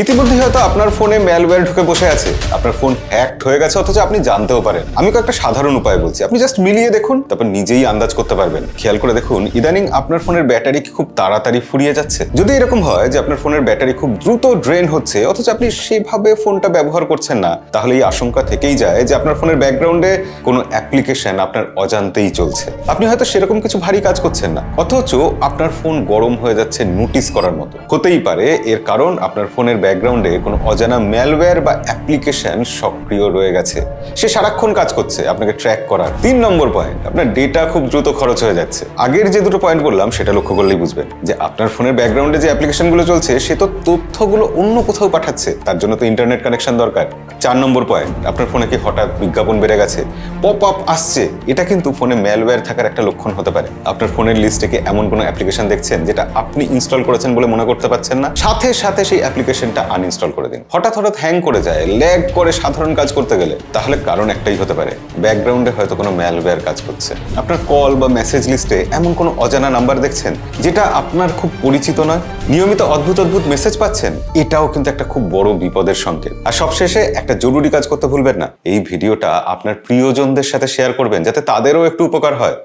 ইতিমধ্যে হয়তো আপনার ফোনে ম্যালওয়্যার ঢুকে বসে আছে, আপনার ফোন হ্যাকড হয়ে গেছে অথচ আপনি জানতেও পারেন। আমি কয়েকটা সাধারণ উপায় বলছি, আপনি জাস্ট মিলিয়ে দেখুন, তারপর নিজেই আন্দাজ করতে পারবেন। খেয়াল করে দেখুন, ইদানিং আপনার ফোনের ব্যাটারি কি খুব তাড়াতাড়ি ফুরিয়ে যাচ্ছে? যদি এরকম হয় যে আপনার ফোনের ব্যাটারি খুব দ্রুত ড্রেন হচ্ছে অথচ আপনি সেভাবে ফোনটা ব্যবহার করছেন না, তাহলে এই আশঙ্কা থেকেই যায় যে আপনার ফোনের ব্যাকগ্রাউন্ডে কোনো অ্যাপ্লিকেশন আপনার অজান্তেই চলছে। আপনি হয়তো সেরকম কিছু ভারী কাজ করছেন না, অথচ আপনার ফোন গরম হয়ে যাচ্ছে নোটিস করার মতো। হতেই পারে এর কারণ আপনার ফোনের ব্যাকগ্রাউন্ডে কোনো অজানা ম্যালওয়্যার বা অ্যাপ্লিকেশন সক্রিয় রয়ে গেছে, সে সারাক্ষণ কাজ করছে আপনাকে ট্র্যাক করার। 3 নম্বর পয়েন্ট, আপনার ডেটা খুব দ্রুত খরচ হয়ে যাচ্ছে। আগের যে দুটো পয়েন্ট বললাম সেটা লক্ষ্য করলেই বুঝবেন যে আপনার ফোনের ব্যাকগ্রাউন্ডে যে অ্যাপ্লিকেশনগুলো চলছে সে তো তথ্যগুলো অন্য কোথাও পাঠাচ্ছে, তার জন্য তো ইন্টারনেট কানেকশন দরকার। 4 নম্বর পয়েন্ট, আপনার ফোনে কি হঠাৎ বিজ্ঞাপন বেড়ে গেছে, পপ আপ আসছে, এটা কিন্তু ফোনে ম্যালওয়্যার থাকার একটা লক্ষণ হতে পারে। আপনার ফোনের লিস্টে কি এমন কোনো অ্যাপ্লিকেশন দেখছেন যেটা আপনি ইনস্টল করেছেন বলে মনে করতে পারছেন না, সাথে সাথে সেই অ্যাপ্লিকেশনটা আনইনস্টল করে দিন। হঠাৎ হ্যাং করে যায়, ল্যাগ করে সাধারণ কাজ করতে গেলে, তাহলে কারণ একটাই হতে পারে, ব্যাকগ্রাউন্ডে হয়তো কোনো ম্যালওয়্যার কাজ করছে। আপনার কল বা মেসেজ লিস্টে এমন কোনো অজানা নাম্বার দেখছেন যেটা আপনার খুব পরিচিত নয়, নিয়মিত অদ্ভুত মেসেজ পাচ্ছেন, এটাও কিন্তু একটা খুব বড় বিপদের সংকেত। আর সবশেষে একটা জরুরি কাজ করতে ভুলবেন না, এই ভিডিওটা আপনার প্রিয়জনদের সাথে শেয়ার করবেন যাতে তাদেরও একটু উপকার হয়।